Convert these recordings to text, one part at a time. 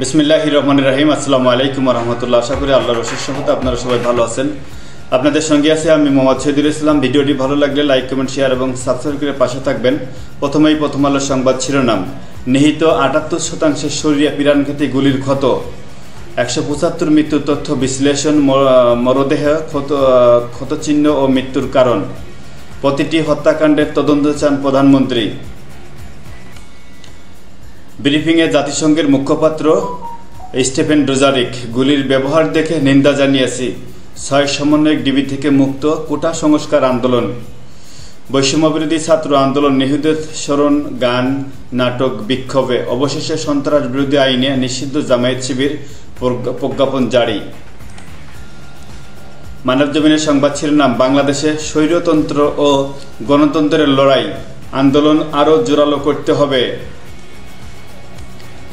বিসমিল্লাহির রহমানির রহিম। আসসালামু আলাইকুম রহমতুল্লাহ। আশা করি আল্লাহর অশেষ রহমতে আপনারা সবাই ভালো আছেন। আপনাদের সঙ্গে আছে আমি মোহাম্মদ শহীদুল ইসলাম। ভিডিওটি ভালো লাগলে লাইক, কমেন্ট, শেয়ার এবং সাবস্ক্রাইব করে পাশে থাকবেন। প্রথমেই প্রথম আলোর সংবাদ শিরোনাম। নিহিত ৭৮% শরীরে পিরানঘাতী গুলির ক্ষত, ১৭৫ মৃত্যুর তথ্য বিশ্লেষণ, মরদেহে ক্ষতচিহ্ন ও মৃত্যুর কারণ। প্রতিটি হত্যাকাণ্ডের তদন্ত চান প্রধানমন্ত্রী। ব্রিফিংয়ে জাতিসংঘের মুখপাত্র স্টেফেন ডুজারিক, গুলির ব্যবহার দেখে নিন্দা জানিয়েছি। ৬ সমন্বয়ক ডিবি থেকে মুক্ত। কোটা সংস্কার আন্দোলন, বৈষম্যবিরোধী ছাত্র আন্দোলন, নিহতদের স্মরণ, গান, নাটক, বিক্ষোভে অবশেষে সন্ত্রাস বিরোধী আইনে নিষিদ্ধ জামায়াত শিবির প্রজ্ঞাপন জারি। মানবজমিনের সংবাদ শিরোনাম। বাংলাদেশে স্বৈরতন্ত্র ও গণতন্ত্রের লড়াই, আন্দোলন আরও জোরালো করতে হবে।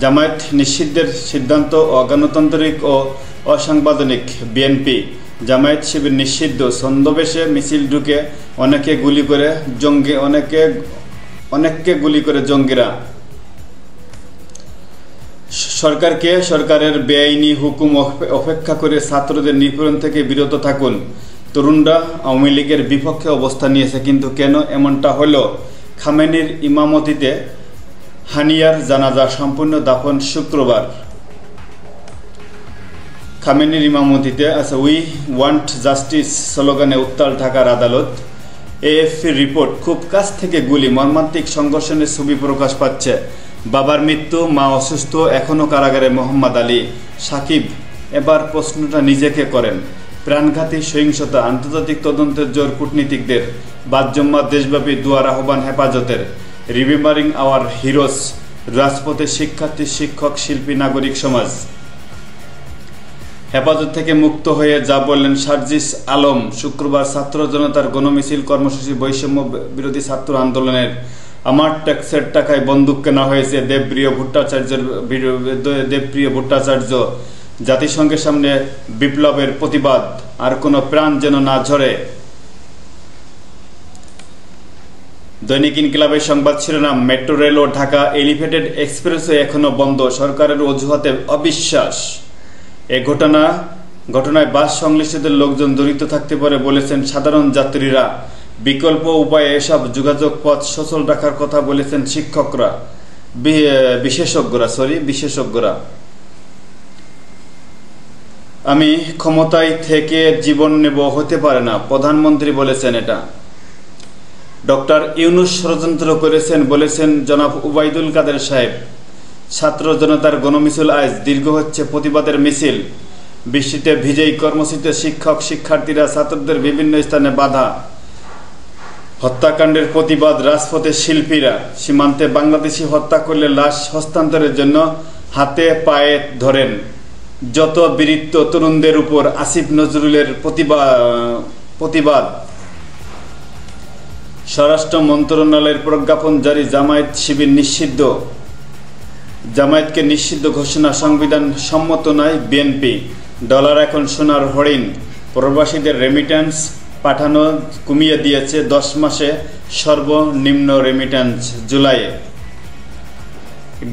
জামায়াত নিষিদ্ধের সিদ্ধান্ত অগণতান্ত্রিক ও অসাংবিধানিক। বিএনপি, জামায়াত শিবির নিষিদ্ধ। ছন্দবেশে মিছিল ঢুকে অনেককে গুলি করে জঙ্গিরা। সরকারের বেআইনি হুকুম অপেক্ষা করে ছাত্রদের নিপীড়ন থেকে বিরত থাকুন। তরুণরা আওয়ামী লীগের বিপক্ষে অবস্থান নিয়েছে, কিন্তু কেন এমনটা হলো? খামেনির ইমামতিতে হানিয়ার জানাজা সম্পূর্ণ, দাফন শুক্রবার। খামেনির ইমামতিতে উই ওয়ান্ট জাস্টিস স্লোগানে উত্তাল ঢাকার আদালত। এএফপির রিপোর্ট, খুব কাছ থেকে গুলি, মর্মান্তিক সংঘর্ষণের ছবি প্রকাশ পাচ্ছে। বাবার মৃত্যু, মা অসুস্থ, এখনও কারাগারে মোহাম্মদ আলী। সাকিব, এবার প্রশ্নটা নিজেকে করেন। প্রাণঘাতী সহিংসতা, আন্তর্জাতিক তদন্তের জোর কূটনীতিকদের। বাদ-জুম্মা, দেশব্যাপী দুয়ার আহ্বান হেফাজতের। রিমেম্বারিং আওয়ার হিরোজ, রাজপথে শিক্ষার্থী, শিক্ষক, শিল্পী, নাগরিক সমাজ। হেফাজত থেকে মুক্ত হয়ে যা বললেন সার্জিস আলম। শুক্রবার ছাত্র জনতার গণমিছিল কর্মসূচি, বৈষম্য বিরোধী ছাত্র আন্দোলনের। আমার ট্যাক্সের টাকায় বন্দুক কেনা হয়েছে, দেবপ্রিয় ভট্টাচার্য। জাতিসংঘের সামনে বিপ্লবের প্রতিবাদ, আর কোনো প্রাণ যেন না ঝরে। দৈনিক ইনকিলাবের সংবাদ শিরোনাম। মেট্রো রেল ও ঢাকা এলিভেটেড এক্সপ্রেসওয়ে এখনো বন্ধ, সরকারের অজুহাতে অবিশ্বাস। এ ঘটনায় বাস সংশ্লিষ্টদের লোকজন জড়িত থাকতে পারে বলেছেন সাধারণ যাত্রীরা। বিকল্প উপায়ে এসব যোগাযোগ পথ সচল রাখার কথা বলেছেন বিশেষজ্ঞরা। আমি ক্ষমতায় থেকে জীবন নেব, হতে পারে না, প্রধানমন্ত্রী বলেছেন এটা। ডক্টর ইউনূস ষড়যন্ত্র করেছেন বলেছেন জনাব উবাইদুল কাদের সাহেব। ছাত্র জনতার গণমিছিল আজ দীর্ঘ হচ্ছে প্রতিবাদের মিছিল। বৃষ্টিতে ভিজেই কর্মসূচিতে শিক্ষক শিক্ষার্থীরা, ছাত্রদের বিভিন্ন স্থানে বাধা। হত্যাকাণ্ডের প্রতিবাদ, রাজপথে শিল্পীরা। সীমান্তে বাংলাদেশি হত্যা করলে লাশ হস্তান্তরের জন্য হাতে পায়ে ধরেন যত বীরিত্ব তরুণদের উপর। আসিফ নজরুলের প্রতিবাদ। স্বরাষ্ট্র মন্ত্রণালয়ের প্রজ্ঞাপন জারি, জামায়াত শিবির নিষিদ্ধ। জামায়াতকে নিষিদ্ধ ঘোষণা সংবিধান সম্মত নয়। বিএনপি, ডলার এখন সোনার হরিণ। প্রবাসীদের রেমিট্যান্স পাঠানো কমিয়ে দিয়েছে, 10 মাসে সর্বনিম্ন রেমিট্যান্স জুলাইয়ে।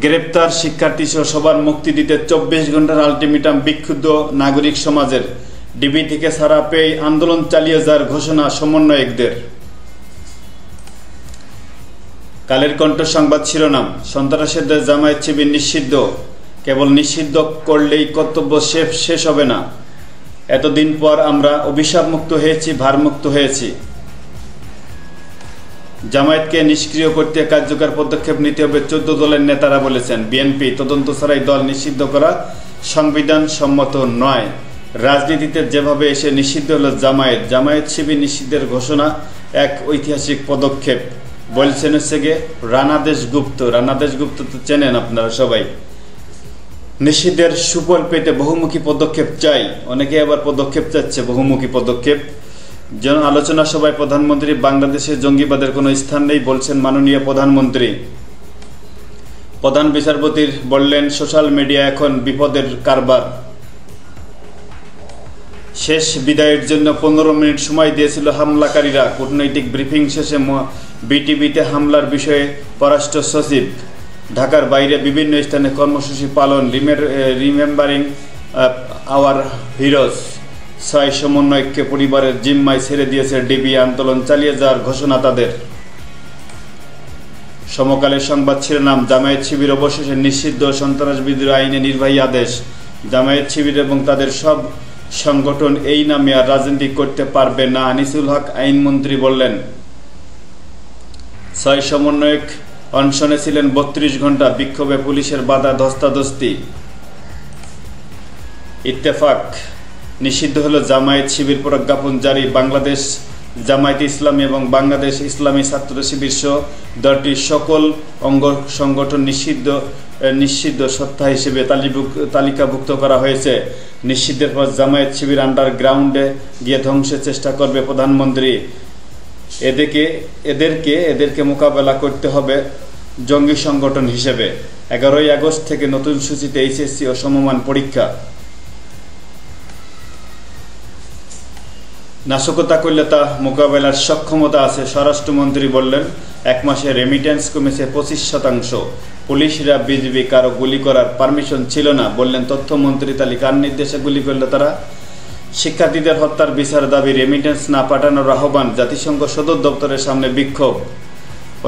গ্রেপ্তার শিক্ষার্থী সহ সবার মুক্তি দিতে 24 ঘন্টার আলটিমেটাম বিক্ষুব্ধ নাগরিক সমাজের। ডিবি থেকে ছাড়া পেয়ে আন্দোলন চালিয়ে যাওয়ার ঘোষণা সমন্বয়কদের। কালের কণ্ঠ সংবাদ শিরোনাম। সন্ত্রাসীদের জামায়াত শিবির নিষিদ্ধ, কেবল নিষিদ্ধ করলেই কর্তব্য শেষ হবে না। এতদিন পর আমরা অভিশাপ মুক্ত হয়েছি, ভারমুক্ত হয়েছি। জামায়াতকে নিষ্ক্রিয় করতে কার্যকর পদক্ষেপ নিতে হবে 14 দলের নেতারা বলেছেন। বিএনপি, তদন্ত ছাড়াই দল নিষিদ্ধ করা সংবিধান সম্মত নয়। রাজনীতিতে যেভাবে এসে নিষিদ্ধ হল জামায়াত শিবির নিষিদ্ধের ঘোষণা এক ঐতিহাসিক পদক্ষেপ বলছেন রানা দেশগুপ্ত। রানা দেশগুপ্ত তো চেনেন আপনারা সবাই। নিষিদ্ধের সুফল পেতে বহুমুখী পদক্ষেপ চাই, অনেকে আবার পদক্ষেপ চাচ্ছে বহুমুখী পদক্ষেপ। আলোচনা সভায় প্রধানমন্ত্রী, বাংলাদেশে জঙ্গিবাদের কোনো স্থান নেই বলছেন মাননীয় প্রধানমন্ত্রী। প্রধান বিচারপতির বললেন সোশ্যাল মিডিয়া এখন বিপদের কারবার। শেষ বিদায়ের জন্য 15 মিনিট সময় দিয়েছিল হামলাকারীরা। কূটনৈতিক ব্রিফিং শেষে বিটিভিতে হামলার বিষয়ে পররাষ্ট্র সচিব ঢাকার বাইরে বিভিন্ন স্থানে কর্মসূচি পালন। Remembering hour heroes. 6 সমন্বয়ককে পরিবারের জিম্মায় ছেড়ে দিয়েছে ডিবি। আন্দোলন চালিয়ে যাওয়ার ঘোষণা তাদের। সমকালের সংবাদ শিরোনাম, জামায়াত শিবির অবশেষে নিষিদ্ধ, সন্ত্রাসবিরোধী আইনে নির্বাহী আদেশ। জামায়াত শিবির এবং তাদের সব সংগঠন এই নামে আর রাজনীতি করতে পারবে না, আনিসুল হক আইনমন্ত্রী বললেন। 6 সমন্বয়ক অনশনে ছিলেন 32 ঘন্টা। বিক্ষোভে পুলিশের বাধা, ধস্তাধস্তি। ইত্তেফাক, নিষিদ্ধ হলো জামায়াত শিবির, প্রজ্ঞাপন জারি। বাংলাদেশ জামায়াত ইসলামী এবং বাংলাদেশ ইসলামী ছাত্র শিবির সহ দলটির সকল অঙ্গ সংগঠন নিষিদ্ধ সত্তা হিসেবে তালিকাভুক্ত করা হয়েছে। নিষিদ্ধের পর জামায়াত শিবির আন্ডারগ্রাউন্ডে গিয়ে ধ্বংসের চেষ্টা করবে প্রধানমন্ত্রী। এদেরকে মোকাবেলা করতে হবে জঙ্গি সংগঠন হিসেবে। 11ই আগস্ট থেকে নতুন সূচিতে এইচএসসি ও সমমান পরীক্ষা। নাশকতা করলে তা মোকাবেলার সক্ষমতা আছে, স্বরাষ্ট্রমন্ত্রী বললেন। 1 মাসে রেমিটেন্স কমেছে 25%। পুলিশরা বিজিবি কারো গুলি করার পারমিশন ছিল না, বললেন তথ্যমন্ত্রী। তাহলে কার নির্দেশে গুলি করলে তারা? শিক্ষার্থীদের হত্যার বিচার দাবি, রেমিটেন্স না পাঠানোর আহ্বান। জাতিসংঘ সদর দপ্তরের সামনে বিক্ষোভ।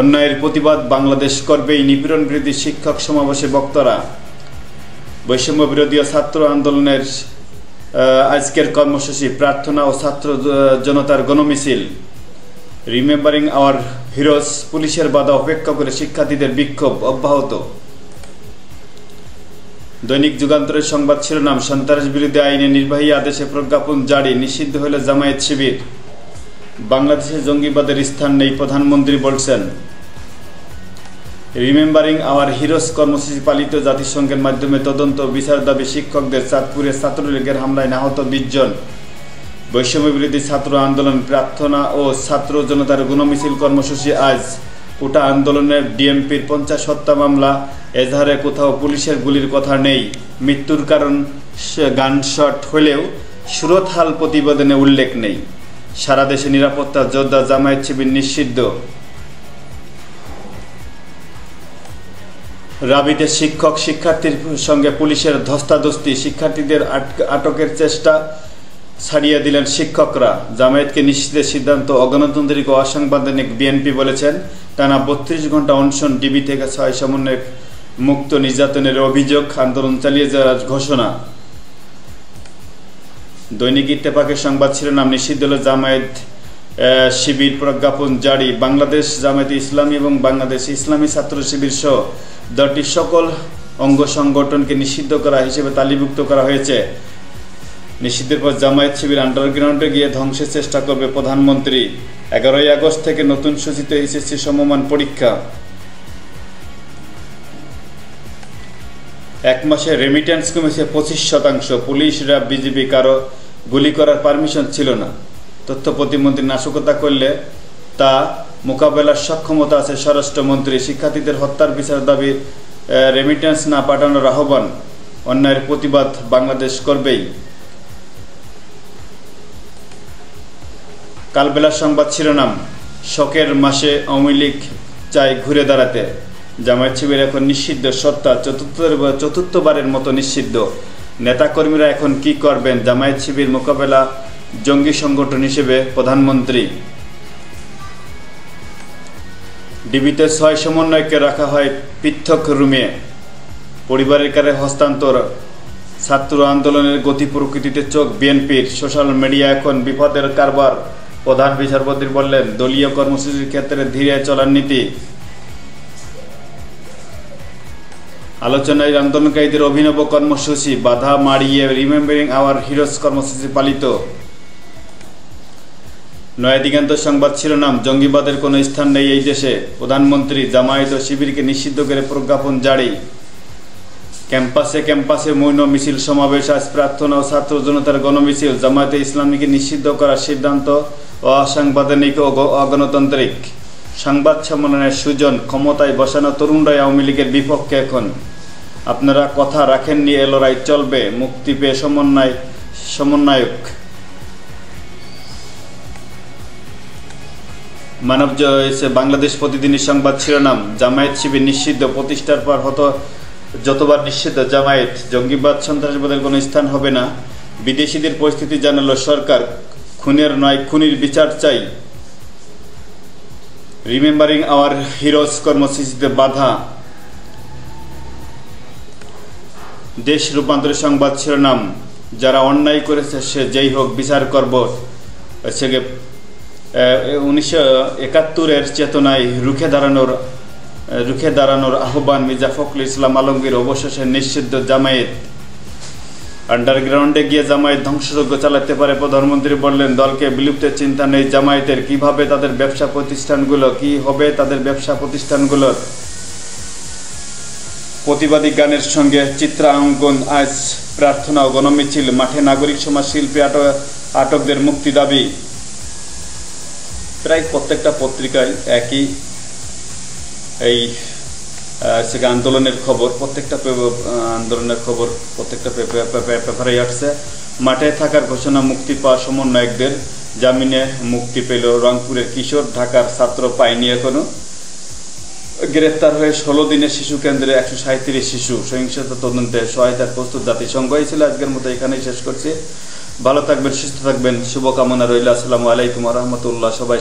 অন্যায়ের প্রতিবাদ বাংলাদেশ করবেই, নিপীড়ন বিরোধী শিক্ষক সমাবেশে বক্তারা। বৈষম্য বিরোধী ছাত্র আন্দোলনের আজকের কর্মসূচি, প্রার্থনা ও ছাত্র জনতার গণমিছিল। রিমেম্বারিং আওয়ার হিরোজ, পুলিশের বাধা উপেক্ষা করে শিক্ষার্থীদের বিক্ষোভ অব্যাহত। দৈনিক যুগান্তরের সংবাদ শিরোনাম, সন্ত্রাস বিরোধী আইনে নির্বাহী আদেশে প্রজ্ঞাপন জারি। নিষিদ্ধ হলে জামায়াত শিবির। বাংলাদেশে জঙ্গিবাদের স্থান নেই, প্রধানমন্ত্রী বলছেন। রিমেম্বারিং আওয়ার হিরোজ কর্মসূচি পালিত। জাতিসংঘের মাধ্যমে তদন্ত বিচার দাবি শিক্ষকদের। চাঁদপুরে ছাত্রলীগের হামলায় নিহত 20 জন। বৈষম্য বিরোধী ছাত্র আন্দোলন, প্রার্থনা ও ছাত্র জনতার গণমিছিল কর্মসূচি আজ। কোটা আন্দোলনের ডিএমপির 50 হত্যা মামলা। এজাহারে কোথাও পুলিশের গুলির কথা নেই। মৃত্যুর কারণ গানশট হলেও সুরতহাল প্রতিবেদনে উল্লেখ নেই। সারা দেশে নিরাপত্তা যোদ্ধা, জামায়াত শিবির নিষিদ্ধ। রাবিতে শিক্ষক শিক্ষার্থীর সঙ্গে পুলিশের ধস্তাধস্তি। শিক্ষার্থীদের আটকের চেষ্টা, ছাড়িয়ে দিলেন শিক্ষকরা। জামায়াতকে নিষিদ্ধের সিদ্ধান্ত অগণতান্ত্রিক ও অসাংবিধানিক, বিএনপি বলেছেন। টানা 32 ঘন্টা অনশন। ডিবি থেকে 6 সমন্বয়ক মুক্ত। নির্যাতনের অভিযোগ, আন্দোলন চালিয়ে যাওয়ার ঘোষণা। দৈনিক ইত্তেফাকের সংবাদ শিরোনাম, নিষিদ্ধ হল জামায়াত শিবির, প্রজ্ঞাপন জারি। বাংলাদেশ জামায়াত ইসলামী এবং বাংলাদেশ ইসলামী ছাত্র শিবির সহ দলটির সকল অঙ্গ সংগঠনকে নিষিদ্ধ করা হিসেবে তালিকাভুক্ত করা হয়েছে। নিষিদ্ধের পর জামায়াত শিবির আন্ডারগ্রাউন্ডে গিয়ে ধ্বংসের চেষ্টা করবে প্রধানমন্ত্রী। 11ই আগস্ট থেকে নতুন সূচিতে এইচএসসি সমমান পরীক্ষা। 1 মাসে রেমিটেন্স কমেছে 25%। পুলিশরা বিজিবি কারো গুলি করার পারমিশন ছিল না। তথ্য প্রতিমন্ত্রী, নাশকতা করলে তা মোকাবেলার সক্ষমতা আছে, স্বরাষ্ট্রমন্ত্রী। শিক্ষার্থীদের হত্যার বিচার দাবি, রেমিটেন্স না পাঠানোর আহ্বান। অন্যায়ের প্রতিবাদ বাংলাদেশ করবেই। কালবেলার সংবাদ শিরোনাম, শোকের মাসে আওয়ামী লীগ চায় ঘুরে দাঁড়াতে। জামায়াত শিবির এখন নিষিদ্ধ সত্তা, চতুর্থবারের মতো নিষিদ্ধ। নেতাকর্মীরা এখন কি করবেন? জামায়াত শিবির মোকাবেলা জঙ্গি সংগঠন হিসেবে প্রধানমন্ত্রী। ডিবিতে 6 সমন্বয়কে রাখা হয় পৃথক রুমে। পরিবারের কাছে হস্তান্তর। ছাত্র আন্দোলনের গতি প্রকৃতিতে চোখ বিএনপির। সোশ্যাল মিডিয়া এখন বিপদের কারবার, প্রধান বিচারপতি বললেন। দলীয় কর্মসূচির ক্ষেত্রে ধীরে চলার নীতি। আলোচনায় আন্দোলনকারীদের অভিনব কর্মসূচি, বাধা মারিয়ে রিমেম্বারিং আওয়ার হিরোজ কর্মসূচি পালিত। নয়া দিগন্ত সংবাদ শিরোনাম, জঙ্গিবাদের কোনো স্থান নেই এই দেশে। প্রধানমন্ত্রী। জামায়াত ও শিবিরকে নিষিদ্ধ করে প্রজ্ঞাপন জারি। ক্যাম্পাসে মৌন মিছিল সমাবেশ। আজ প্রার্থনা ও ছাত্র জনতার গণমিছিল। জামায়াতে ইসলামীকে নিষিদ্ধ করার সিদ্ধান্ত অসাংবিধানিক ও অগণতান্ত্রিক। সংবাদ সম্মেলনের সুজন, ক্ষমতায় বসানো তরুণরাই আওয়ামী লীগের বিপক্ষে এখন। আপনারা কথা রাখেননি, এ লড়াই চলবে। মুক্তি পেয়ে সমন্বয়ক। বাংলাদেশ প্রতিদিনের সংবাদ শিরোনাম, জামায়াত শিবির নিষিদ্ধ, প্রতিষ্ঠার পর যতবার নিষিদ্ধ জামায়াত, জঙ্গিবাদ সন্ত্রাসবাদের কোনো স্থান হবে না। বিদেশিদের পরিস্থিতি জানালো সরকার, খুনের নয় খুনির বিচার চাই। রিমেম্বারিং আওয়ার হিরোজ কর্মসূচিতে বাধা। দেশ রূপান্তরের সংবাদ শিরোনাম, যারা অন্যায় করেছে সে যেই হোক বিচার করব। 1971-এর চেতনায় রুখে দাঁড়ানোর আহ্বান, মির্জা ফখরুল ইসলাম আলমগীর। অবশেষে নিষিদ্ধ জামায়াত। আন্ডারগ্রাউন্ডে গিয়ে জামায়াত ধ্বংসযজ্ঞ চালাতে পারে, প্রধানমন্ত্রী বললেন। দলকে বিলুপ্তের চিন্তা নেই জামায়াতের। কি হবে তাদের ব্যবসা প্রতিষ্ঠানগুলোর? প্রতিবাদী গানের সঙ্গে চিত্রাঙ্কন, আজ প্রার্থনা ও গণমিছিল। মাঠে নাগরিক সমাজ, শিল্পী আটকদের মুক্তি দাবি। প্রায় প্রত্যেকটা পত্রিকায় একই আন্দোলনের খবর, প্রত্যেকটা পেপারেই আসছে। মাঠে থাকার ঘোষণা, মুক্তি পাওয়া সমন্বয়কদের। জামিনে মুক্তি পেল রংপুরের কিশোর, ঢাকার ছাত্র পায়নি এখনো। গ্রেপ্তার হয়ে 16 দিনের শিশু কেন্দ্রে 137 শিশু। সহিংসতা তদন্তে সহায়তার প্রস্তুত জাতিসংঘ। এই ছিল আজকের মতো, এখানেই শেষ করছি। ভালো থাকবেন, সুস্থ থাকবেন, শুভকামনা রইল। আসসালামু আলাইকুম ওয়া রাহমাতুল্লাহ। সবাই